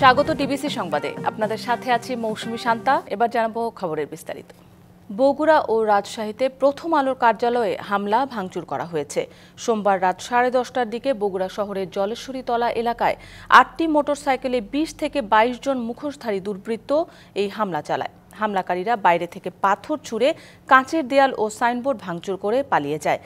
স্বাগত ডিবিসি সংবাদে। আপনাদের সাথে আছি মৌসুমী শান্তা। এবার জানাবো খবরের বিস্তারিত। বগুড়া ও রাজশাহীতে প্রথম আলোর কার্যালয়ে হামলা ভাঙচুর করা হয়েছে। সোমবার রাত 10:30টার দিকে বগুড়া শহরের জলেশ্বরীতলা এলাকায় 8টি মোটরসাইকেলে 20 থেকে 22 জন মুখোশধারী দুর্বৃত্ত এই হামলা চালায়। হামলাকারীরা বাইরে থেকে পাথর ছুঁড়ে কাঁচের দেয়াল ও সাইনবোর্ড ভাঙচুর করে পালিয়ে যায়।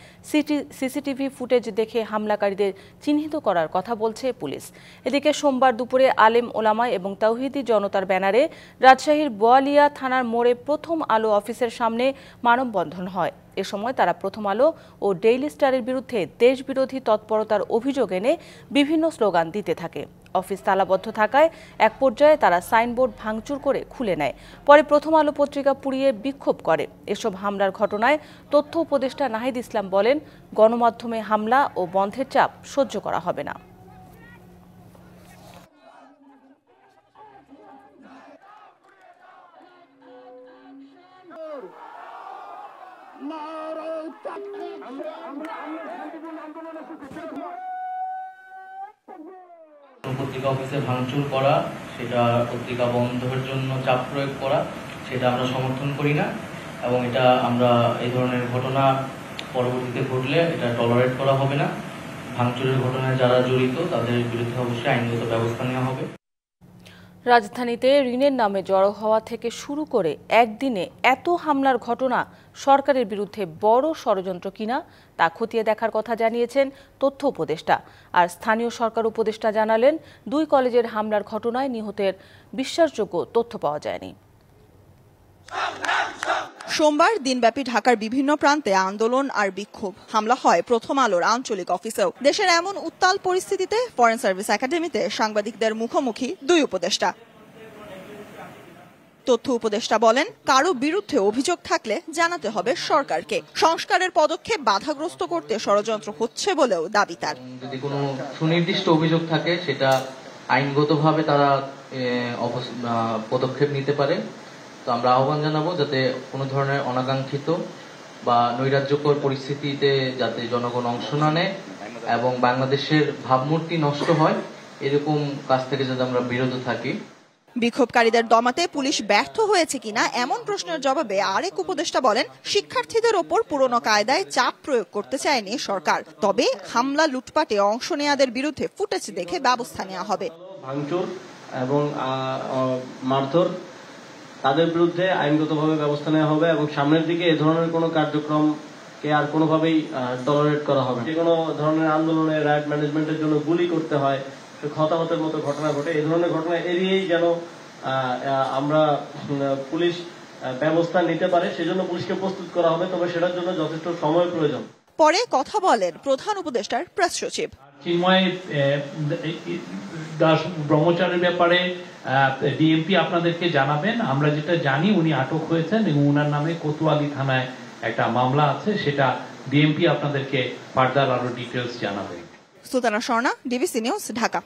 সিসিটিভি ফুটেজ দেখে হামলাকারীদের চিহ্নিত করার কথা বলছে পুলিশ। এদিকে সোমবার দুপুরে আলেম ওলামা এবং তাওহিদি জনতার ব্যানারে রাজশাহীর বোয়ালিয়া থানার মোড়ে প্রথম আলো অফিসের সামনে মানববন্ধন হয়। এ সময় তারা প্রথম আলো ও ডেইলি স্টারের বিরুদ্ধে দেশবিরোধী তৎপরতার অভিযোগ এনে বিভিন্ন স্লোগান দিতে থাকে। অফিস তালাবদ্ধ থাকায় এক পর্যায়ে তারা সাইনবোর্ড ভাঙচুর করে খুলে নেয়। পরে প্রথম আলো পত্রিকা পুড়িয়ে বিক্ষোভ করে। এসব হামলার ঘটনায় তথ্য উপদেষ্টা নাহিদ ইসলাম বলেন, গণমাধ্যমে হামলা ও বন্ধের চাপ সহ্য করা হবে না। পত্রিকা অফিসে ভাঙচুর করা, সেটা পত্রিকা বন্ধের জন্য চাপ প্রয়োগ করা, সেটা আমরা সমর্থন করি না এবং এটা আমরা এই ধরনের ঘটনা পরবর্তীতে ঘটলে এটা টলারেট করা হবে না। ভাঙচুরের ঘটনায় যারা জড়িত তাদের বিরুদ্ধে অবশ্যই আইনগত ব্যবস্থা নেওয়া হবে। রাজধানীতে ঋণের নামে জড়ো হওয়া থেকে শুরু করে একদিনে এত হামলার ঘটনা সরকারের বিরুদ্ধে বড় ষড়যন্ত্র কিনা তা খতিয়ে দেখার কথা জানিয়েছেন তথ্য উপদেষ্টা। আর স্থানীয় সরকার উপদেষ্টা জানালেন, 2 কলেজের হামলার ঘটনায় নিহতের বিশ্বাসযোগ্য তথ্য পাওয়া যায়নি। সোমবার দিনব্যাপী ঢাকার বিভিন্ন প্রান্তে আন্দোলন আর বিক্ষোভ। হামলা হয় প্রথম আলোর আঞ্চলিক অফিসেও। দেশের এমন উত্তাল পরিস্থিতিতে ফরেন সার্ভিস একাডেমিতে সাংবাদিকদের মুখোমুখি 2 উপদেষ্টা। তথ্য উপদেষ্টা বলেন, কারো বিরুদ্ধে অভিযোগ থাকলে জানাতে হবে সরকারকে। সংস্কারের পদক্ষেপ বাধাগ্রস্ত করতে ষড়যন্ত্র হচ্ছে বলেও দাবি তার। যদি কোনো সুনির্দিষ্ট অভিযোগ থাকে সেটা আইনগতভাবে তারা পদক্ষেপ নিতে পারে। তো আমরা আহ্বান জানাবো যাতে কোনো ধরনের অনাকাঙ্ক্ষিত বা নৈরাজ্যকর পরিস্থিতিতে যাতে জনগণ অংশ না নেয় এবং বাংলাদেশের ভাবমূর্তি নষ্ট হয়, এরকম কাজ থেকে যাতে আমরা বিরত থাকি। বিক্ষোভকারীদের দমাতে পুলিশ ব্যর্থ হয়েছে কিনা এমন প্রশ্নের জবাবে আরেক উপদেষ্টা বলেন, শিক্ষার্থীদের ওপর পুরনো কায়দায় চাপ প্রয়োগ করতে চায়নি সরকার। তবে হামলা লুটপাটে অংশ নেয়াদের বিরুদ্ধে ফুটেজ দেখে ব্যবস্থা নেওয়া হবে। ভাঙচুর এবং মারধর, তাদের বিরুদ্ধে আইনগতভাবে ব্যবস্থা নেওয়া হবে এবং সামনের দিকে এ ধরনের কোনো কার্যক্রমকে আর কোনোভাবেই টলারেট করা হবে। যে কোনো ধরনের আন্দোলনে রাইট ম্যানেজমেন্টের জন্য গুলি করতে হয়, হতাহতের মতো ঘটনা ঘটে, এই ধরনের ঘটনা এড়িয়েই যেন আমরা পুলিশ ব্যবস্থা নিতে পারে, সেজন্য পুলিশকে প্রস্তুত করা হবে। তবে সেটার জন্য যথেষ্ট সময় প্রয়োজন। পরে কথা বলেন প্রধান উপদেষ্টার প্রেস সচিব। চিন্ময় দাস ব্রহ্মচারীর ব্যাপারে ডিএমপি আপনাদেরকে জানাবেন। আমরা যেটা জানি, উনি আটক হয়েছেন এবং উনার নামে কোতোয়ালি থানায় একটা মামলা আছে, সেটা ডিএমপি আপনাদেরকে ফার্দার আরো ডিটেলস জানাবে। Sultana Swarna, DBC news, Dhaka.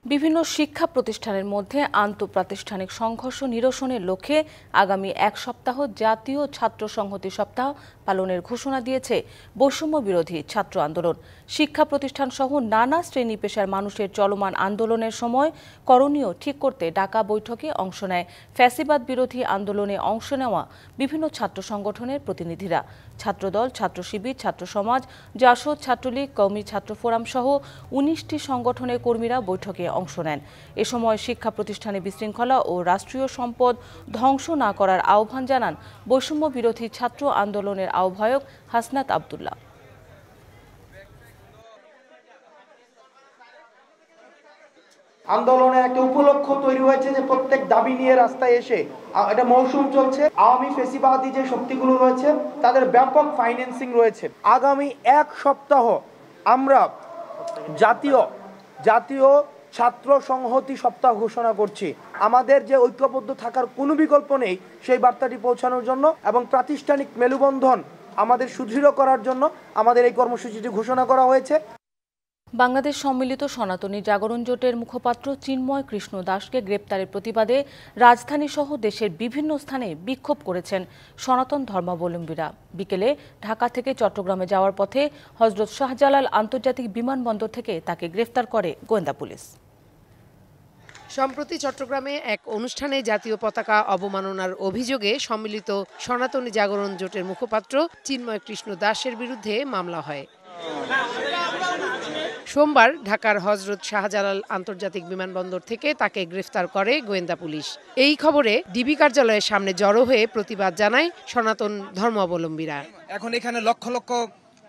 বিভিন্ন শিক্ষা প্রতিষ্ঠানের মধ্যে আন্তঃপ্রাতিষ্ঠানিক সংঘর্ষ নিরসনের লক্ষ্যে আগামী 1 সপ্তাহ জাতীয় ছাত্র সংহতি সপ্তাহ পালনের ঘোষণা দিয়েছে বৈষম্য বিরোধী ছাত্র আন্দোলন। শিক্ষা প্রতিষ্ঠান সহ নানা শ্রেণী পেশার মানুষের চলমান আন্দোলনের সময় করণীয় ঠিক করতে ডাকা বৈঠকে অংশ নেয় ফ্যাসিবাদ বিরোধী আন্দোলনে অংশ নেওয়া বিভিন্ন ছাত্র সংগঠনের প্রতিনিধিরা। ছাত্রদল, ছাত্র শিবির, ছাত্র সমাজ, জাসদ, ছাত্রলীগ, কওমি ছাত্র ফোরাম সহ 19টি সংগঠনের কর্মীরা বৈঠকে অংশ নেন। এ সময় শিক্ষা প্রতিষ্ঠানে বিশৃঙ্খলা ও রাষ্ট্রীয় সম্পদ ধ্বংস না করার আহ্বান জানান বৈষম্য বিরোধী ছাত্র আন্দোলনের আহ্বায়ক হাসনাত আব্দুল্লাহ। আন্দোলনের একটা উপলক্ষ তৈরি হয়েছে যে প্রত্যেক দাবি নিয়ে রাস্তায় এসে এটা মৌসুম চলছে। আওয়ামী ফেসিবাদী যে শক্তিগুলো রয়েছে তাদের ব্যাপক ফাইন্যান্সিং রয়েছে। আগামী 1 সপ্তাহ আমরা জাতীয় ছাত্র সংহতি সপ্তাহ ঘোষণা করছি। আমাদের যে ঐক্যবদ্ধ থাকার কোনো বিকল্প নেই, সেই বার্তাটি পৌঁছানোর জন্য এবং প্রাতিষ্ঠানিক মেলবন্ধন আমাদের সুদৃঢ় করার জন্য আমাদের এই কর্মসূচিটি ঘোষণা করা হয়েছে। বাংলাদেশ সম্মিলিত সনাতনী জাগরণ জোটের মুখপাত্র চিন্ময় কৃষ্ণ দাসকে গ্রেপ্তারের প্রতিবাদে রাজধানী সহ দেশের বিভিন্ন স্থানে বিক্ষোভ করেছেন সনাতন ধর্মাবলম্বীরা। বিকেলে ঢাকা থেকে চট্টগ্রামে যাওয়ার পথে হযরত শাহজালাল আন্তর্জাতিক বিমানবন্দর থেকে তাকে গ্রেফতার করে গোয়েন্দা পুলিশ। সম্প্রতি চট্টগ্রামে এক অনুষ্ঠানে জাতীয় পতাকা অবমাননার অভিযোগে সম্মিলিত সনাতনী জাগরণ জোটের মুখপাত্র চিন্ময় কৃষ্ণ দাসের বিরুদ্ধে মামলা হয়। সোমবার ঢাকার হযরত শাহজালাল আন্তর্জাতিক বিমানবন্দর থেকে তাকে গ্রেফতার করে গোয়েন্দা পুলিশ। এই খবরে ডিবি কার্যালয়ের সামনে জড়ো হয়ে প্রতিবাদ জানায় সনাতন ধর্মাবলম্বীরা। এখন এখানে লক্ষ লক্ষ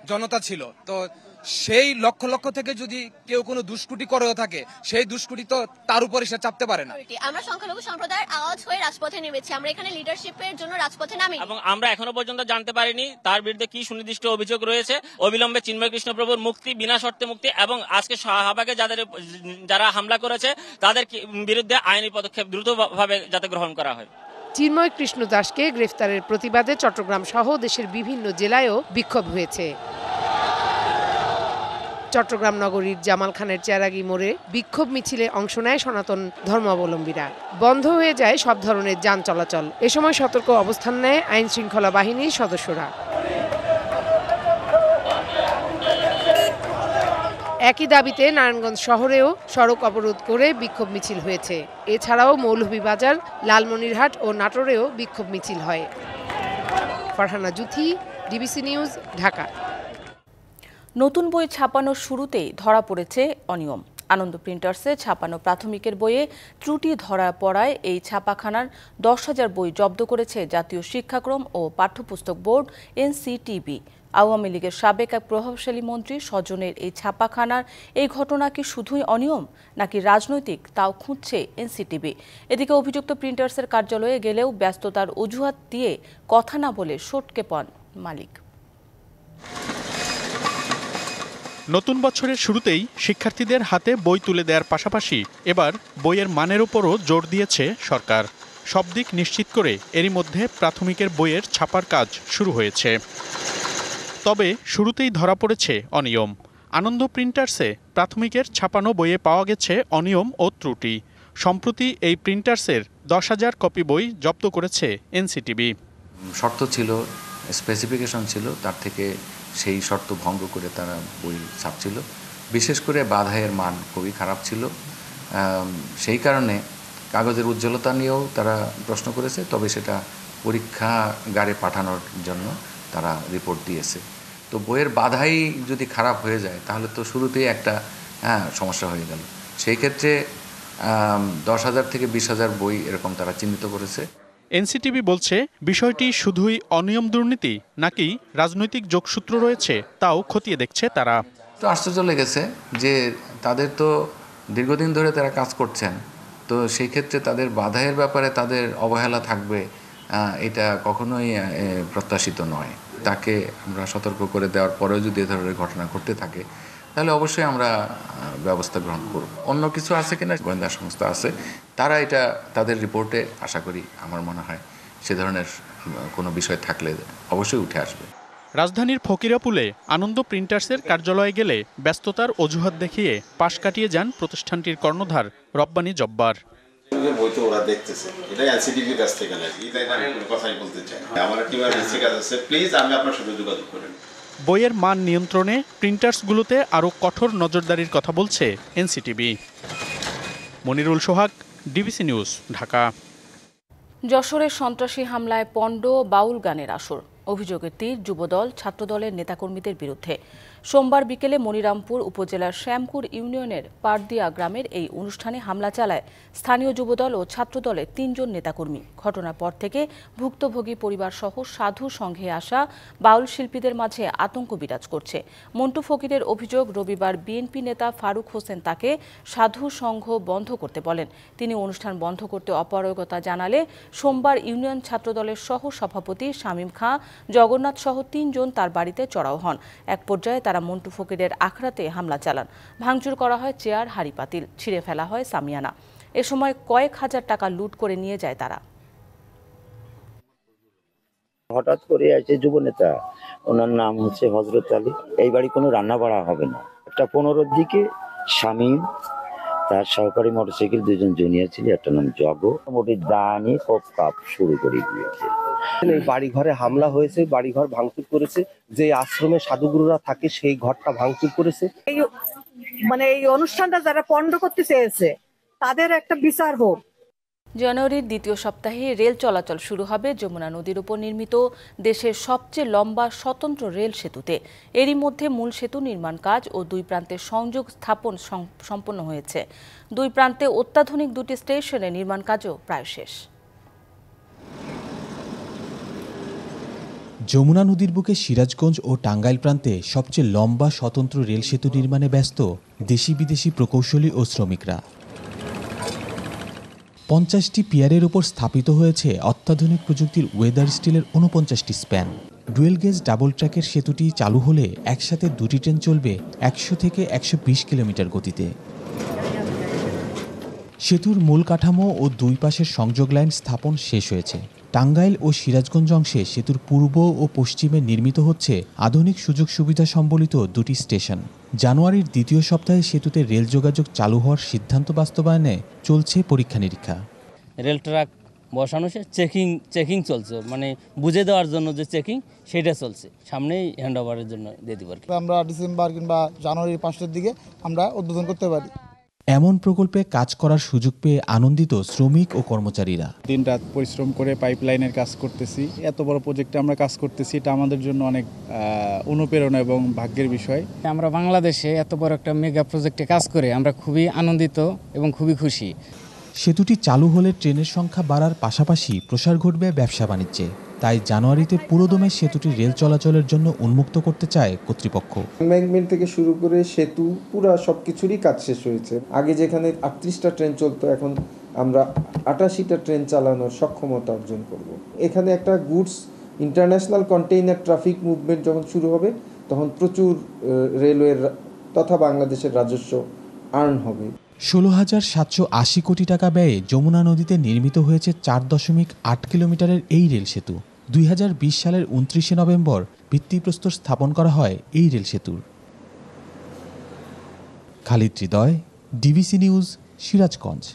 জনতা ছিল, তো সেই লক্ষ লক্ষ থেকে যদি কেউ কোনো দুষ্কৃতি করেও থাকে, সেই দুষ্কৃতি তো তার উপরে সে চাপতে পারে না। আমরা সংখ্যালঘু সম্প্রদায়ের আওয়াজ হয়ে রাজপথে নেমেছি, আমরা এখানে লিডারশিপের জন্য রাজপথে নামি এবং আমরা এখনো পর্যন্ত জানতে পারিনি তার বিরুদ্ধে কি সুনির্দিষ্ট অভিযোগ রয়েছে। অবিলম্বে চিন্ময় কৃষ্ণ প্রভুর মুক্তি, বিনা শর্তে মুক্তি এবং আজকে শাহবাগে যারা হামলা করেছে তাদের বিরুদ্ধে আইনি পদক্ষেপ দ্রুতভাবে যাতে গ্রহণ করা হয়। চিন্ময় কৃষ্ণ দাসকে গ্রেফতারের প্রতিবাদে চট্টগ্রাম সহ দেশের বিভিন্ন জেলায়ও বিক্ষোভ হয়েছে। চট্টগ্রাম নগরীর জামাল খানের চেরাগি মোড়ে বিক্ষোভ মিছিলে অংশ নেয় সনাতন ধর্মাবলম্বীরা। বন্ধ হয়ে যায় সব ধরনের যান চলাচল। এ সময় সতর্ক অবস্থান নেয় আইন শৃঙ্খলা বাহিনীর সদস্যরা। একই দাবিতে নারায়ণগঞ্জ শহরেও সড়ক অবরোধ করে বিক্ষোভ মিছিল হয়েছে। এছাড়াও মৌলভীবাজার, লালমনিরহাট ও নাটোরেও বিক্ষোভ মিছিল হয়। Farhana Juthi, DBC news, Dhaka. নতুন বই ছাপানোর শুরুতেই ধরা পড়েছে অনিয়ম। আনন্দ প্রিন্টার্সে ছাপানো প্রাথমিকের বইয়ে ত্রুটি ধরা পড়ায় এই ছাপাখানার 10,000 বই জব্দ করেছে জাতীয় শিক্ষাক্রম ও পাঠ্যপুস্তক বোর্ড এনসিটিবি। আওয়ামী লীগের সাবেক এক প্রভাবশালী মন্ত্রী স্বজনের এই ছাপাখানার এই ঘটনা কি শুধুই অনিয়ম নাকি রাজনৈতিক, তাও খুঁজছে এনসিটিবি। এদিকে অভিযুক্ত প্রিন্টার্সের কার্যালয়ে গেলেও ব্যস্ততার অজুহাত দিয়ে কথা না বলে সটকে পড়েন মালিক। নতুন বছরের শুরুতেই শিক্ষার্থীদের হাতে বই তুলে দেওয়ার পাশাপাশি এবার বইয়ের মানের উপরও জোর দিয়েছে সরকার। সব দিক নিশ্চিত করে এরই মধ্যে প্রাথমিকের বইয়ের ছাপার কাজ শুরু হয়েছে। তবে শুরুতেই ধরা পড়েছে অনিয়ম। আনন্দ প্রিন্টার্সে প্রাথমিকের ছাপানো বইয়ে পাওয়া গেছে অনিয়ম ও ত্রুটি। সম্প্রতি এই প্রিন্টার্সের 10,000 কপি বই জব্দ করেছে এনসিটিবি। শর্ত ছিল, স্পেসিফিকেশন ছিল, তার থেকে সেই শর্ত ভঙ্গ করে তারা বই ছাপছিল। বিশেষ করে বাধাইয়ের মান খুবই খারাপ ছিল। সেই কারণে কাগজের উজ্জ্বলতা নিয়েও তারা প্রশ্ন করেছে, তবে সেটা পরীক্ষাগারে পাঠানোর জন্য তারা রিপোর্ট দিয়েছে। তো বইয়ের বাধাই যদি খারাপ হয়ে যায় তাহলে তো শুরুতেই একটা সমস্যা হয়ে গেল। সেই ক্ষেত্রে 10,000 থেকে 20,000 বই এরকম তারা চিহ্নিত করেছে। এনসিটিবি বলছে বিষয়টি শুধুই অনিয়ম দুর্নীতি নাকি রাজনৈতিক যোগসূত্র রয়েছে তাও খতিয়ে দেখছে তারা। তো আশ্চর্য লেগেছে যে তাদের তো দীর্ঘদিন ধরে তারা কাজ করছেন, তো সেই ক্ষেত্রে তাদের বাধাইয়ের ব্যাপারে তাদের অবহেলা থাকবে, এটা কখনোই প্রত্যাশিত নয়। তাকে আমরা সতর্ক করে দেওয়ার পরেও যদি এ ধরনের ঘটনা ঘটতে থাকে তাহলে অবশ্যই আমরা ব্যবস্থা গ্রহণ করব। অন্য কিছু আছে কিনা গোয়েন্দা সংস্থা আছে, তারা এটা তাদের রিপোর্টে আশা করি, আমার মনে হয় সে ধরনের কোনো বিষয় থাকলে অবশ্যই উঠে আসবে। রাজধানীর ফকিরাপুলে আনন্দ প্রিন্টার্সের কার্যালয়ে গেলে ব্যস্ততার অজুহাত দেখিয়ে পাশ কাটিয়ে যান প্রতিষ্ঠানটির কর্ণধার রব্বানী জব্বার। বই তো ওরা দেখতেছে, এটাই এনসিটিভির কাছ থেকে নাকি, এটাই আমি কোনো কথাই বলতে চাই। আমার টিম এনসিটিভির কাছে আছে, প্লিজ আমি আপনার সাথে যোগাযোগ করেন। বইয়ের মান নিয়ন্ত্রণে প্রিন্টার্সগুলোতে আরও কঠোর নজরদারির কথা বলছে এনসিটিবি। মনিরুল সোহাগ, ডিবিসি নিউজ, ঢাকা। যশোরের সন্ত্রাসী হামলায় পণ্ড বাউল গানের আসর। অভিযোগের তীর যুবদল, ছাত্রদলের নেতাকর্মীদের বিরুদ্ধে। সোমবার বিকেলে মনিরামপুর উপজেলার শ্যামপুর ইউনিয়নের পারদিয়া গ্রামের এই অনুষ্ঠানে হামলা চালায় স্থানীয় যুবদল ও ছাত্রদলের 3 জন নেতাকর্মী। ঘটনার পর থেকে ভুক্তভোগী পরিবারসহ সাধু সংঘে আসা বাউল শিল্পীদের মাঝে আতঙ্ক বিরাজ করছে। মন্টু ফকিরের অভিযোগ, রবিবার বিএনপি নেতা ফারুক হোসেন তাকে সাধু সংঘ বন্ধ করতে বলেন। তিনি অনুষ্ঠান বন্ধ করতে অপারগতা জানালে সোমবার ইউনিয়ন ছাত্রদলের সহ সভাপতি শামীম খাঁ, জগন্নাথ সহ 3 জন তার বাড়িতে চড়াও হন। এক পর্যায়ে তারা মন্টু ফকিরের আখড়াতে হামলা চালান। ভাঙচুর করা হয় চেয়ার, হাঁড়ি পাতিল, ছিঁড়ে ফেলা হয় সামিয়ানা। এ সময় কয়েক হাজার টাকা লুট করে নিয়ে যায় তারা। হঠাৎ করে আছে যুবনেতা, ওনার নাম হচ্ছে হযরত আলী। এই বাড়ি কোনো রান্না বাড়া হবে না। একটা 15-র দিকে শামীম, তার সহকারী মোটরসাইকেল 2 জন জুনিয়র ছিল, একটা নাম জগ, মোটামুটি দানি কপ কাপ শুরু করে দিয়েছে। এই বাড়ি ঘরে হামলা হয়েছে, বাড়ি ঘর ভাঙচুর করেছে। যে আশ্রমে সাধুগুরুরা থাকে সেই ঘরটা ভাঙচুর করেছে। এই অনুষ্ঠানটা যারা পণ্ড করতে চেয়েছে তাদের একটা বিচার হোক। জানুয়ারির দ্বিতীয় সপ্তাহে রেল চলাচল শুরু হবে যমুনা নদীর উপর নির্মিত দেশের সবচেয়ে লম্বা স্বতন্ত্র রেল সেতুতে। এরই মধ্যে মূল সেতু নির্মাণ কাজ ও দুই প্রান্তের সংযোগ স্থাপন সম্পন্ন হয়েছে। দুই প্রান্তে অত্যাধুনিক দুটি স্টেশনে নির্মাণ কাজও প্রায় শেষ। যমুনা নদীর বুকে সিরাজগঞ্জ ও টাঙ্গাইল প্রান্তে সবচেয়ে লম্বা স্বতন্ত্র রেল সেতু নির্মাণে ব্যস্ত দেশি বিদেশি প্রকৌশলী ও শ্রমিকরা। 50টি পিয়ারের উপর স্থাপিত হয়েছে অত্যাধুনিক প্রযুক্তির ওয়েদার স্টিলের 49টি স্প্যান। ডুয়েল গেজ ডাবল ট্র্যাকের সেতুটি চালু হলে একসাথে দুটি ট্রেন চলবে 100 থেকে 120 কিলোমিটার গতিতে। সেতুর মূল কাঠামো ও দুই পাশের সংযোগ লাইন স্থাপন শেষ হয়েছে। টাঙ্গাইল ও সিরাজগঞ্জ অংশে সেতুর পূর্ব ও পশ্চিমে নির্মিত হচ্ছে আধুনিক সুযোগ সুবিধা সম্বলিত দুটি স্টেশন। জানুয়ারির দ্বিতীয় সপ্তাহে সেতুতে রেল যোগাযোগ চালু হওয়ার সিদ্ধান্ত বাস্তবায়নে চলছে পরীক্ষা নিরীক্ষা। রেল ট্র্যাক বসানো চেকিং চলছে, মানে বুঝে দেওয়ার জন্য যে চেকিং সেটা চলছে, সামনেই হ্যান্ড ওভারের জন্য দিয়ে দিব। আমরা ডিসেম্বর কিংবা জানুয়ারির 5 দিকে আমরা উদ্বোধন করতে পারি। এমন প্রকল্পে কাজ করার সুযোগ পেয়ে আনন্দিত শ্রমিক ও কর্মচারীরা। দিনরাত পরিশ্রম করে পাইপলাইনের কাজ করতেছি, এত বড় প্রজেক্টে আমরা কাজ করতেছি, এটা আমাদের জন্য অনেক অনুপ্রেরণা এবং ভাগ্যের বিষয়। আমরা বাংলাদেশে এত বড় একটা মেগা প্রজেক্টে কাজ করে আমরা খুবই আনন্দিত এবং খুবই খুশি। সেতুটি চালু হলে ট্রেনের সংখ্যা বাড়ার পাশাপাশি প্রসার ঘটবে ব্যবসা বাণিজ্যে। তাই জানুয়ারিতে পুরোদমে সেতুটি রেল চলাচলের জন্য উন্মুক্ত করতে চায় কর্তৃপক্ষ। এম্বাঙ্কমেন্ট থেকে শুরু করে সেতু পুরো সবকিছুরই কাজ শেষ হয়েছে। আগে যেখানে 38টা ট্রেন চলতো, এখন আমরা 88টা ট্রেন চালানোর সক্ষমতা অর্জন করব। এখানে একটা goods international container traffic movement যখন শুরু হবে, তখন প্রচুর রেলওয়ের তথা বাংলাদেশের রাজস্ব আর্ন হবে। 16,780 কোটি টাকা ব্যয়ে যমুনা নদীতে নির্মিত হয়েছে 4.8 কিলোমিটারের এই রেল সেতু। 2020 সালের 29 নভেম্বর ভিত্তিপ্রস্তর স্থাপন করা হয় এই রেল সেতুর। খালিদ হৃদয়, ডিবিসি নিউজ, সিরাজগঞ্জ।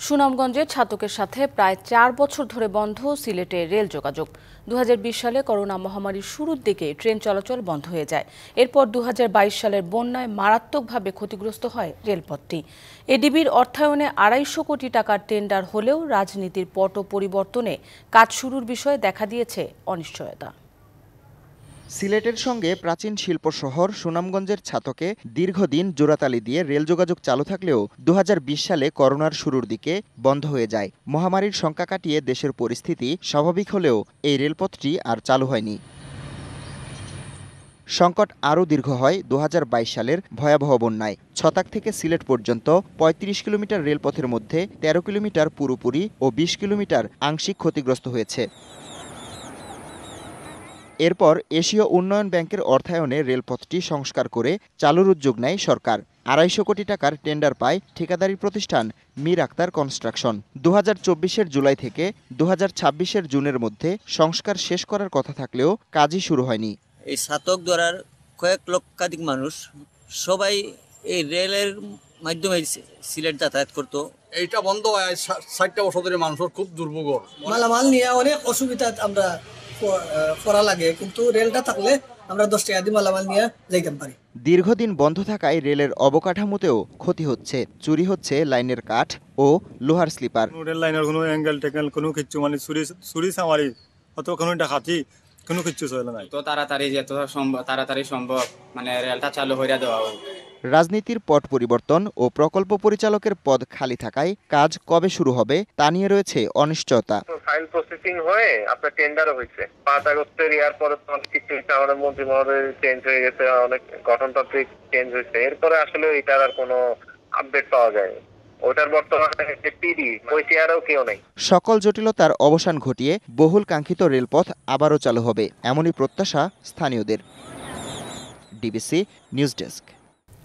সুনামগঞ্জের ছাতকের সাথে প্রায় 4 বছর ধরে বন্ধ সিলেটের রেল যোগাযোগ। 2020 সালে করোনা মহামারীর শুরুর দিকে ট্রেন চলাচল বন্ধ হয়ে যায়। এরপর 2022 সালের বন্যায় মারাত্মকভাবে ক্ষতিগ্রস্ত হয় রেলপথটি। এডিবির অর্থায়নে 250 কোটি টাকার টেন্ডার হলেও রাজনীতির পট পরিবর্তনে কাজ শুরুর বিষয়ে দেখা দিয়েছে অনিশ্চয়তা। সিলেটের সঙ্গে প্রাচীন শিল্প শহর সুনামগঞ্জের ছাতকে দীর্ঘদিন জোড়াতালি দিয়ে রেল যোগাযোগ চালু থাকলেও 2020 সালে করোনার শুরুর দিকে বন্ধ হয়ে যায়। মহামারীর শঙ্কা কাটিয়ে দেশের পরিস্থিতি স্বাভাবিক হলেও এই রেলপথটি আর চালু হয়নি। সংকট আরও দীর্ঘ হয় 2022 সালের ভয়াবহ বন্যায়। ছতাক থেকে সিলেট পর্যন্ত 35 কিলোমিটার রেলপথের মধ্যে 13 কিলোমিটার পুরোপুরি ও 20 কিলোমিটার আংশিক ক্ষতিগ্রস্ত হয়েছে। এরপর এশীয় উন্নয়ন ব্যাংকের অর্থায়নে রেলপথটি সংস্কার করে চালুর উদ্যোগ নেয় সরকার। 250 কোটি টাকার টেন্ডার পায় ঠিকাদারি প্রতিষ্ঠান মীর আক্তার কনস্ট্রাকশন। 2024-এর জুলাই থেকে 2026-এর জুনের মধ্যে সংস্কার শেষ করার কথা থাকলেও কাজই শুরু হয়নি। এই ছাতক দ্বারার কয়েক লক্ষাধিক মানুষ সবাই এই রেলের মাধ্যমে সিলেট যাতায়াত করতো। এইটা বন্ধ হয় 60টা বছর ধরে মানুষের খুব দুর্ভোগ। মালামাল নিয়ে অনেক অসুবিধা আমরা করা লাগে, কিন্তু রেলটা থাকলে আমরা 10 টাকা দিয়ে মালামাল নিয়ে যাইতে পারি। দীর্ঘদিন বন্ধ থাকায় রেলের অবকাঠামোতেও ক্ষতি হচ্ছে। চুরি হচ্ছে লাইনের কাঠ ও লোহার স্লিপার। রেল লাইনের কোনো অ্যাঙ্গেল টেঙ্গেল কোনো কিছু, মানে চুরি সামারি অত কোনো ডাকাতি কোনো কিছু চলে নাই। তো তাড়াতাড়ি সম্ভব মানে রেলটা চালু হইয়া দেওয়া হোক। রাজনীতির পট পরিবর্তন ও প্রকল্প পরিচালকের পদ খালি থাকায় কাজ কবে শুরু হবে তা নিয়ে রয়েছে অনিশ্চয়তা। ফাইল প্রসেসিং হয়ে আপনার টেন্ডারও হয়েছে। 5 আগস্টের ইয়ার পরে তো অনেক কিছু আমাদের মন্ত্রী মহোদয় চেঞ্জ হয়ে গেছে, অনেক গঠনতান্ত্রিক চেঞ্জ হয়েছে। এরপরে আসলে এটার আর কোনো আপডেট পাওয়া যায়নি। ওটার বর্তমানে পিডি ওই চেয়ারেও কেউ নেই। সকল জটিলতার অবসান ঘটিয়ে বহুল কাঙ্ক্ষিত রেলপথ আবারও চালু হবে, এমনই প্রত্যাশা স্থানীয়দের। DBC news desk.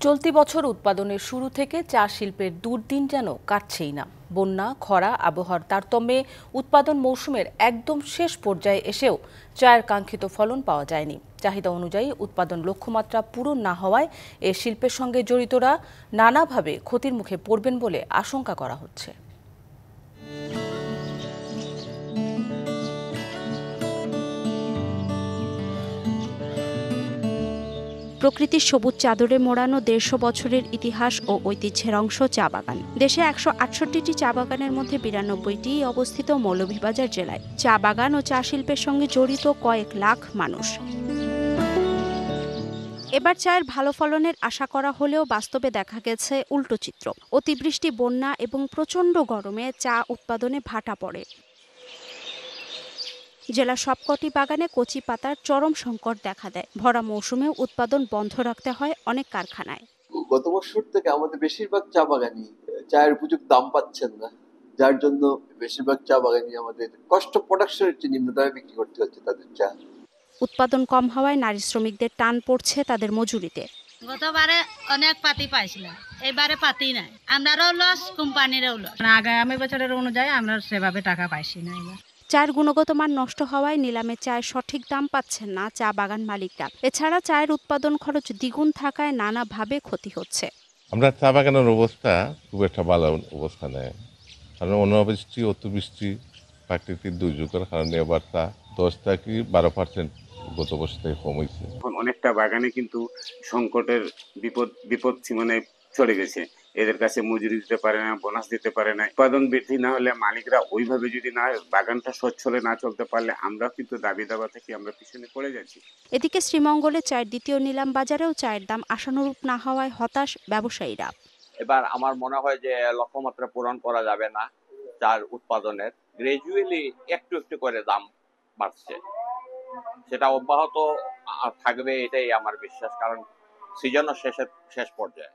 চলতি বছর উৎপাদনের শুরু থেকে চা শিল্পের দুর্দিন যেন কাটছেই না। বন্যা, খরা, আবহাওয়ার তারতম্যে উৎপাদন মৌসুমের একদম শেষ পর্যায়ে এসেও চায়ের কাঙ্ক্ষিত ফলন পাওয়া যায়নি। চাহিদা অনুযায়ী উৎপাদন লক্ষ্যমাত্রা পূরণ না হওয়ায় এ শিল্পের সঙ্গে জড়িতরা নানাভাবে ক্ষতির মুখে পড়বেন বলে আশঙ্কা করা হচ্ছে। প্রকৃতির সবুজ চাদরে মোড়ানো 150 বছরের ইতিহাস ও ঐতিহ্যের অংশ চা বাগান। দেশে 168টি চা বাগানের মধ্যে 92টি অবস্থিত মৌলভীবাজার জেলায়। চা বাগান ও চা শিল্পের সঙ্গে জড়িত কয়েক লাখ মানুষ। এবার চায়ের ভালো ফলনের আশা করা হলেও বাস্তবে দেখা গেছে উল্টো চিত্র। অতিবৃষ্টি, বন্যা এবং প্রচণ্ড গরমে চা উৎপাদনে ভাটা পড়ে। জেলার সবকটি বাগানে কচি পাতার চরম সংকট দেখা দেয়। ভরা মৌসুমেও উৎপাদন বন্ধ রাখতে হয় অনেক কারখানায়। গত বছর থেকে আমাদের বেশিরভাগ চা বাগানই চায়ের উপযুক্ত দাম পাচ্ছেন না, যার জন্য বেশিরভাগ চা বাগানই আমাদের কষ্ট প্রোডাকশনের চেয়ে নিম্ন দামে বিক্রি করতে হচ্ছে তাদের চা। উৎপাদন কম হওয়ায় নারী শ্রমিকদের টান পড়ছে তাদের মজুরিতে। গতবারে অনেক পাতি পাইছিলাম, এবারে পাতি নাই। আমরাও লস, কোম্পানিরও লস। আগামী বছরের অনুযায়ী আমরা সেভাবে টাকা পাইছি না। চায়ের গুণগত মান নষ্ট হওয়ায় নিলামে চায়ের সঠিক দাম পাচ্ছেন না চা বাগান মালিকরা। এছাড়া চায়ের উৎপাদন খরচ দ্বিগুণ থাকায় নানাভাবে ক্ষতি হচ্ছে। আমরা চা বাগানের অবস্থা খুব একটা ভালো অবস্থা নেই, কারণ অনাবৃষ্টি, অতিবৃষ্টি, প্রাকৃতিক দুর্যোগের কারণে এবার তা 10 থেকে 12% গত বছর থেকে কমেছে। এখন অনেকটা বাগানে কিন্তু সংকটের বিপদ সীমানে চলে গেছে। এদের কাছে মজুরি দিতে পারে না, বোনাস দিতে পারে না। উৎপাদন বৃদ্ধি না হলে মালিকরা ওইভাবে যদি না বাগানটা সচ্ছলে না চলতে পারলে আমরা কিন্তু দাবি দাবা থেকে আমরা পিছনে পড়ে যাচ্ছি। এদিকে শ্রীমঙ্গলে চায়ের দ্বিতীয় নিলাম বাজারেও চায়ের দাম আশানুরূপ না হওয়ায় হতাশ ব্যবসায়ীরা। এবার আমার মনে হয় যে লক্ষ্যমাত্রা পূরণ করা যাবে না। চার উৎপাদনের গ্রাজুয়ালি একটু একটু করে দাম বাড়ছে, সেটা অব্যাহত থাকবে এটাই আমার বিশ্বাস, কারণ সিজনও শেষ পর্যায়ে।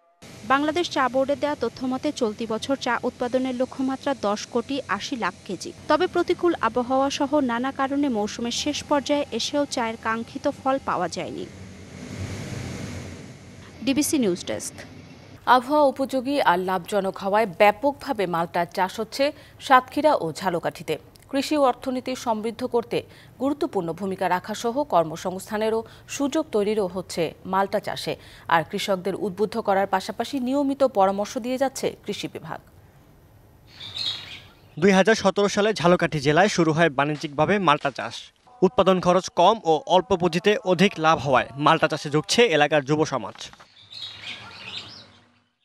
বাংলাদেশ চা বোর্ডের দেওয়া তথ্যমতে চলতি বছর চা উৎপাদনের লক্ষ্যমাত্রা 10,80,00,000 কেজি। তবে প্রতিকূল আবহাওয়া সহ নানা কারণে মৌসুমের শেষ পর্যায়ে এসেও চায়ের কাঙ্ক্ষিত ফল পাওয়া যায়নি। DBC news desk. আবহাওয়া উপযোগী আর লাভজনক হওয়ায় ব্যাপকভাবে মালটার চাষ হচ্ছে সাতক্ষীরা ও ঝালকাঠিতে। কৃষি ও অর্থনীতি সমৃদ্ধ করতে গুরুত্বপূর্ণ ভূমিকা রাখা সহ কর্মসংস্থানেরও সুযোগ তৈরিরও হচ্ছে মালটা চাষে। আর কৃষকদের উদ্বুদ্ধ করার পাশাপাশি নিয়মিত পরামর্শ দিয়ে যাচ্ছে কৃষি বিভাগ। 2017 সালে ঝালকাঠি জেলায় শুরু হয় বাণিজ্যিকভাবে মালটা চাষ। উৎপাদন খরচ কম ও অল্প পুঁজিতে অধিক লাভ হওয়ায় মালটা চাষে ঝুঁকছে এলাকার যুব সমাজ।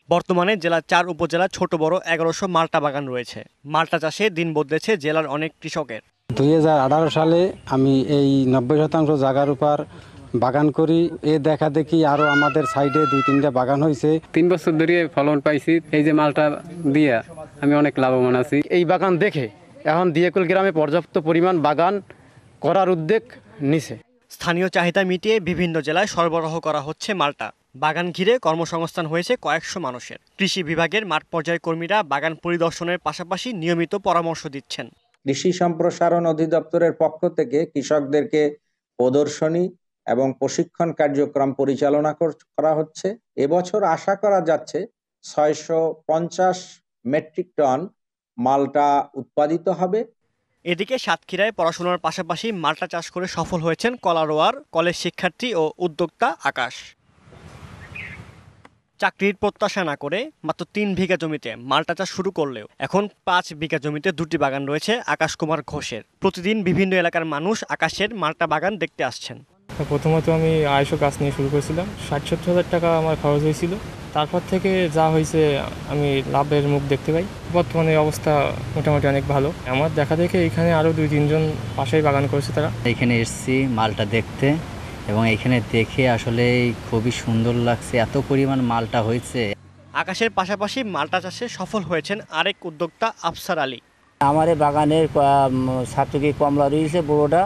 বর্তমানে জেলার 4 উপজেলা ছোট বড় 1100 মালটা বাগান রয়েছে। মালটা চাষে দিন বদলেছে জেলার অনেক কৃষকের। 2018 সালে আমি এই 90% জায়গার উপর বাগান করি। এ দেখা দেখি আরো আমাদের সাইডে 2-3টা বাগান হয়েছে। 3 বছর ধরে ফলন পাইছি। এই যে মালটা দিয়ে আমি অনেক লাভবান আছি। এই বাগান দেখে এখন দিয়াকুল গ্রামে পর্যাপ্ত পরিমাণ বাগান করার উদ্যোগ নিছে। স্থানীয় চাহিদা মিটিয়ে বিভিন্ন জেলায় সরবরাহ করা হচ্ছে মালটা। বাগান ঘিরে কর্মসংস্থান হয়েছে কয়েকশো মানুষের। কৃষি বিভাগের মাঠ পর্যায়ের কর্মীরা বাগান পরিদর্শনের পাশাপাশি নিয়মিত পরামর্শ দিচ্ছেন। কৃষি সম্প্রসারণ অধিদপ্তরের পক্ষ থেকে কৃষকদেরকে প্রদর্শনী এবং প্রশিক্ষণ কার্যক্রম পরিচালনা করা হচ্ছে। এবছর আশা করা যাচ্ছে 650 মেট্রিক টন মালটা উৎপাদিত হবে। এদিকে সাতক্ষীরায় পড়াশোনার পাশাপাশি মালটা চাষ করে সফল হয়েছেন কলারোয়ার কলেজ শিক্ষার্থী ও উদ্যোক্তা আকাশ। চাকরির প্রত্যাশা না করে মাত্র 3 বিঘা জমিতে মালটা চাষ শুরু করলেও এখন 5 বিঘা জমিতে 2টি বাগান রয়েছে আকাশ কুমার ঘোষের। প্রতিদিন বিভিন্ন এলাকার মানুষ আকাশের মালটা বাগান দেখতে আসছেন। প্রথমত আমি 250 গাছ নিয়ে শুরু করেছিলাম। 60-70 হাজার টাকা আমার খরচ হয়েছিল। তারপর থেকে যা হয়েছে আমি লাভের মুখ দেখতে পাই। বর্তমানে অবস্থা মোটামুটি অনেক ভালো। আমার দেখা দেখে এখানে আরও 2-3 জন পাশেই বাগান করেছে তারা। এখানে এসেছি মালটা দেখতে এবং এখানে দেখে আসলে খুবই সুন্দর লাগছে, এত পরিমাণ মালটা হয়েছে। আকাশের পাশাপাশি মালটা চাষে সফল হয়েছেন আরেক উদ্যোক্তা আফসার আলী। আমার বাগানের ছাত্রকে কমলা রয়েছে বড়োটা,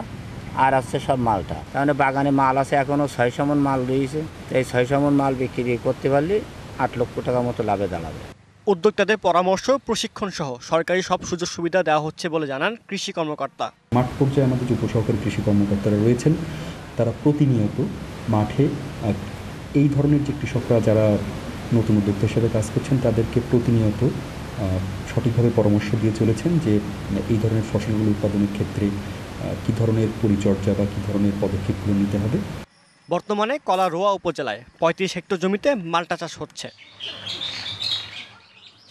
আর আছে সব মালটা। তাহলে বাগানে মাল আছে এখনো 600 মণ মাল রয়েছে। এই 600 মণ মাল বিক্রি করতে পারলে 8 লক্ষ টাকা মতো লাভে দাঁড়াবে। উদ্যোক্তাদের পরামর্শ, প্রশিক্ষণ সহ সরকারি সব সুযোগ সুবিধা দেওয়া হচ্ছে বলে জানান কৃষি কর্মকর্তা। মাঠ পর্যায়ে আমাদের যে উপসহকারী কৃষি কর্মকর্তারা রয়েছেন তারা প্রতিনিয়ত মাঠে এই ধরনের যে কৃষকরা যারা নতুন উদ্যোক্তা হিসেবে কাজ করছেন তাদেরকে প্রতিনিয়ত সঠিকভাবে পরামর্শ দিয়ে চলেছেন যে এই ধরনের ফসলগুলো উৎপাদনের ক্ষেত্রে কী ধরনের পরিচর্যা বা কী ধরনের পদক্ষেপগুলো নিতে হবে। বর্তমানে কলারোয়া উপজেলায় 35 হেক্টর জমিতে মালটা চাষ হচ্ছে।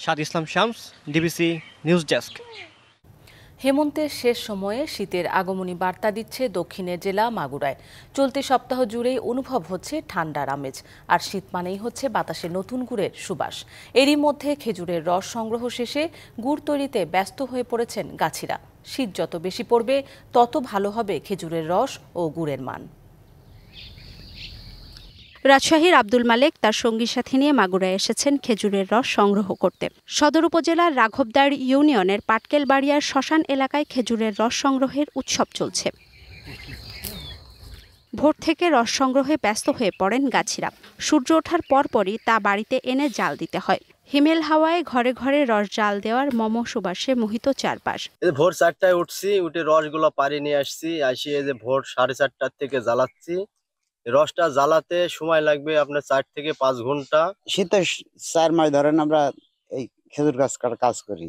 সাদ ইসলাম শামস, ডিবিসি নিউজ ডেস্ক। হেমন্তের শেষ সময়ে শীতের আগমনী বার্তা দিচ্ছে দক্ষিণের জেলা মাগুরায়। চলতি সপ্তাহ জুড়েই অনুভব হচ্ছে ঠান্ডার আমেজ, আর শীত মানেই হচ্ছে বাতাসে নতুন গুড়ের সুবাস। এরই মধ্যে খেজুরের রস সংগ্রহ শেষে গুড় তৈরিতে ব্যস্ত হয়ে পড়েছেন গাছিরা। শীত যত বেশি পড়বে তত ভালো হবে খেজুরের রস ও গুড়ের মান। রাজশাহীর আব্দুল মালেক তার সঙ্গী সাথী নিয়ে মাগুরায় এসেছেন খেজুরের রস সংগ্রহ করতে। সদর উপজেলার রাঘবদার ইউনিয়নের পাটকেলবাড়িয়ার শ্মশান এলাকায় খেজুরের রস সংগ্রহের উৎসব চলছে। ভোর থেকে রস সংগ্রহে ব্যস্ত হয়ে পড়েন গাছিরা। সূর্য ওঠার পরপরই তা বাড়িতে এনে জাল দিতে হয়। হিমেল হাওয়ায় ঘরে ঘরে রস জাল দেওয়ার মম সুবাসে মোহিত চারপাশ। ভোর 4টায় উঠছি, উঠে রসগুলো পাড়ি নিয়ে আসছি, আসি এই যে ভোর 4:30টার থেকে জ্বালাচ্ছি। রসটা জ্বালাতে সময় লাগবে আপনার 4 থেকে 5 ঘন্টা। শীতের 4 মাস ধরেন আমরা এই খেজুর গাছ কাটার কাজ করি,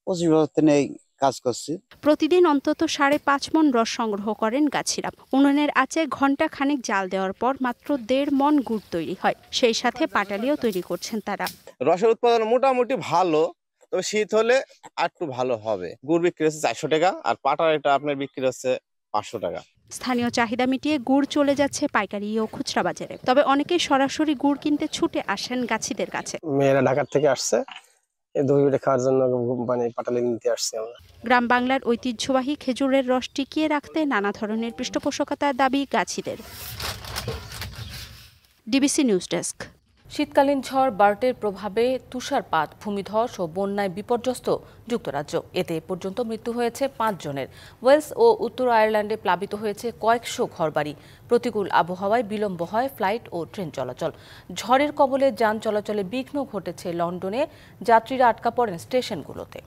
25 বছর এই কাজ করছি। প্রতিদিন অন্তত 5.5 মণ রস সংগ্রহ করেন গাছিরা। উনুনের আঁচে ঘন্টা খানেক জাল দেওয়ার পর মাত্র 1.5 মণ গুড় তৈরি হয়। সেই সাথে পাটালিও তৈরি করছেন তারা। রসের উৎপাদন মোটামুটি ভালো, তবে শীত হলে আরেকটু ভালো হবে। গুড় বিক্রি হচ্ছে 400 টাকা, আর পাটালিটা আপনার বিক্রি হচ্ছে 500 টাকা। স্থানীয় চাহিদা মিটিয়ে গুড় চলে যাচ্ছে পাইকারি ও খুচরা বাজারে। তবে অনেকেই সরাসরি গুড় কিনতে ছুটে আসেন গাছিদের কাছে। মেয়েরা ঢাকা থেকে আসছে, এই দই পিঠা খাওয়ার জন্য মানে পাটালি নিতে আসছে আমরা। গ্রাম বাংলার ঐতিহ্যবাহী খেজুরের রস টিকিয়ে রাখতে নানা ধরনের পৃষ্ঠপোষকতার দাবি গাছিদের। DBC news desk. শীতকালীন ঝড় বার্টের প্রভাবে তুষারপাত, ভূমিধস ও বন্যায় বিপর্যস্ত যুক্তরাজ্য। এতে এ পর্যন্ত মৃত্যু হয়েছে 5 জনের। ওয়েলস ও উত্তর আয়ারল্যান্ডে প্লাবিত হয়েছে কয়েকশো ঘরবাড়ি। প্রতিকূল আবহাওয়ায় বিলম্ব হয় ফ্লাইট ও ট্রেন চলাচল। ঝড়ের কবলে যান চলাচলে বিঘ্ন ঘটেছে লন্ডনে। যাত্রীরা আটকা পড়েন স্টেশনগুলোতে।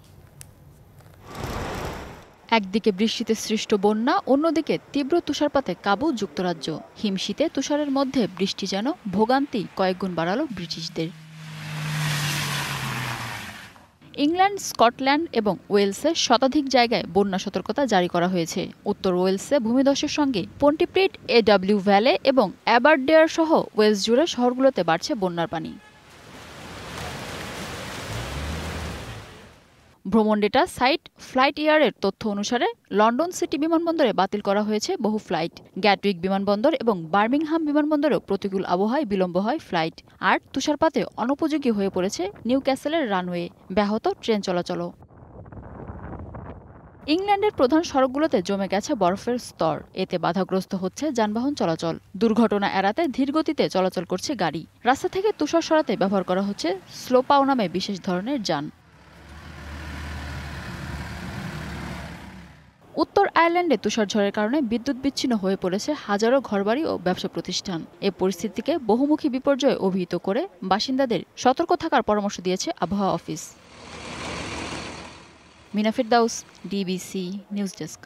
একদিকে বৃষ্টিতে সৃষ্ট বন্যা, অন্যদিকে তীব্র তুষারপাতে কাবু যুক্তরাজ্য। হিমশীতে তুষারের মধ্যে বৃষ্টি যেন ভোগান্তি কয়েকগুণ বাড়ালো ব্রিটিশদের। ইংল্যান্ড, স্কটল্যান্ড এবং ওয়েলসে শতাধিক জায়গায় বন্যা সতর্কতা জারি করা হয়েছে। উত্তর ওয়েলসে ভূমিধসের সঙ্গে পন্টিপ্রিড, AW ভ্যালে এবং অ্যাবারডেয়ার সহ ওয়েলস জুড়ে শহরগুলোতে বাড়ছে বন্যার পানি। ভ্রমণ ডেটা সাইট ফ্লাইট এয়ারের তথ্য অনুসারে লন্ডন সিটি বিমানবন্দরে বাতিল করা হয়েছে বহু ফ্লাইট। গ্যাটউইক বিমানবন্দর এবং বার্মিংহাম বিমানবন্দরেও প্রতিকূল আবহাওয়ায় বিলম্ব হয় ফ্লাইট। আর তুষারপাতে অনুপযোগী হয়ে পড়েছে নিউক্যাসেলের রানওয়ে, ব্যাহত ট্রেন চলাচলও। ইংল্যান্ডের প্রধান সড়কগুলোতে জমে গেছে বরফের স্তর। এতে বাধাগ্রস্ত হচ্ছে যানবাহন চলাচল। দুর্ঘটনা এড়াতে ধীরগতিতে চলাচল করছে গাড়ি। রাস্তা থেকে তুষার সরাতে ব্যবহার করা হচ্ছে স্লোপাও নামে বিশেষ ধরনের যান। উত্তর আয়ারল্যান্ডে তুষার ঝড়ের কারণে বিদ্যুৎ বিচ্ছিন্ন হয়ে পড়েছে হাজারো ঘরবাড়ি ও ব্যবসা প্রতিষ্ঠান। এ পরিস্থিতিকে বহুমুখী বিপর্যয়ে অভিহিত করে বাসিন্দাদের সতর্ক থাকার পরামর্শ দিয়েছে আবহাওয়া office. Mina Firdaus, DBC news desk.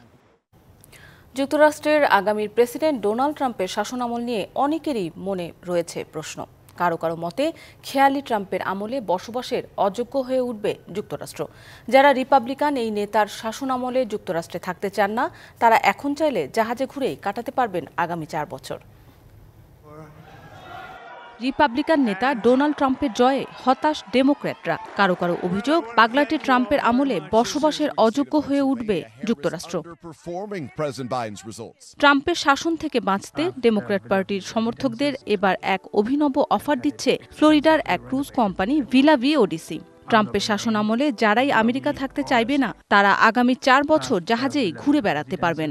যুক্তরাষ্ট্রের আগামীর প্রেসিডেন্ট ডোনাল্ড ট্রাম্পের শাসনামল নিয়ে অনেকেরই মনে রয়েছে প্রশ্ন। কারো কারো মতে খেয়ালি ট্রাম্পের আমলে বসবাসের অযোগ্য হয়ে উঠবে যুক্তরাষ্ট্র। যারা রিপাবলিকান এই নেতার শাসনামলে যুক্তরাষ্ট্রে থাকতে চান না, তারা এখন চাইলে জাহাজে ঘুরেই কাটাতে পারবেন আগামী 4 বছর। রিপাবলিকান নেতা ডোনাল্ড ট্রাম্পের জয়ে হতাশ ডেমোক্র্যাটরা। কারো কারো অভিযোগ, পাগলাটে ট্রাম্পের আমলে বসবাসের অযোগ্য হয়ে উঠবে যুক্তরাষ্ট্র। ট্রাম্পের শাসন থেকে বাঁচতে ডেমোক্র্যাট পার্টির সমর্থকদের এবার এক অভিনব অফার দিচ্ছে ফ্লোরিডার এক ক্রুজ কোম্পানি ভিলা ভিওডিসি। ট্রাম্পের শাসনামলে যারাই আমেরিকা থাকতে চাইবে না, তারা আগামী 4 বছর জাহাজেই ঘুরে বেড়াতে পারবেন।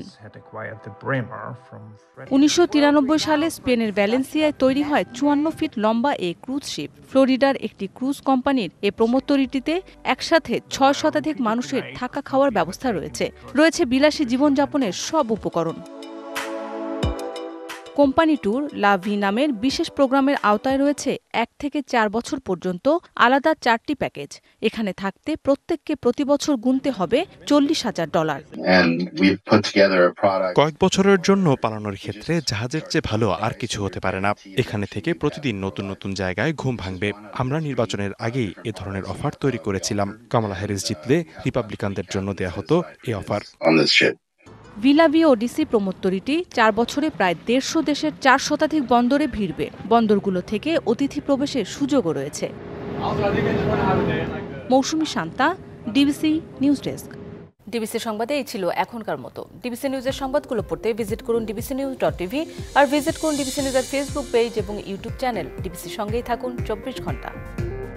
1993 সালে স্পেনের ভ্যালেন্সিয়ায় তৈরি হয় 54 ফিট লম্বা এই ক্রুজ শিপ। ফ্লোরিডার একটি ক্রুজ কোম্পানির এই প্রমোত্তরিটিতে একসাথে 6 শতাধিক মানুষের থাকা খাওয়ার ব্যবস্থা রয়েছে বিলাসী জীবনযাপনের সব উপকরণ। কোম্পানি ট্যুর লা ভি নামের বিশেষ প্রোগ্রামের আওতায় রয়েছে 1 থেকে 4 বছর পর্যন্ত আলাদা 4টি প্যাকেজ। এখানে থাকতে প্রত্যেককে প্রতি বছর গুনতে হবে $40,000। কয়েক বছরের জন্য পালানোর ক্ষেত্রে জাহাজের চেয়ে ভালো আর কিছু হতে পারে না। এখানে থেকে প্রতিদিন নতুন নতুন জায়গায় ঘুম ভাঙবে। আমরা নির্বাচনের আগেই এ ধরনের অফার তৈরি করেছিলাম। কামালা হ্যারিস জিতলে রিপাবলিকানদের জন্য দেয়া হতো এই অফার। ভিলা ভিওডিসি প্রমোত্তরিটি 4 বছরে প্রায় 150 দেশের 4 শতাধিক বন্দরে ভিড়বে। বন্দরগুলো থেকে অতিথি প্রবেশের সুযোগও রয়েছে। Mousumi Shanta, DBC news desk. DBC সংবাদে এই ছিল এখনকার মতো। ডিবিসি নিউজের সংবাদগুলো পড়তে ভিজিট করুন dbcnews.tv আর ভিজিট করুন ডিবিসি নিউজের ফেসবুক পেজ এবং ইউটিউব চ্যানেল। ডিবিসির সঙ্গেই থাকুন 24 ঘন্টা।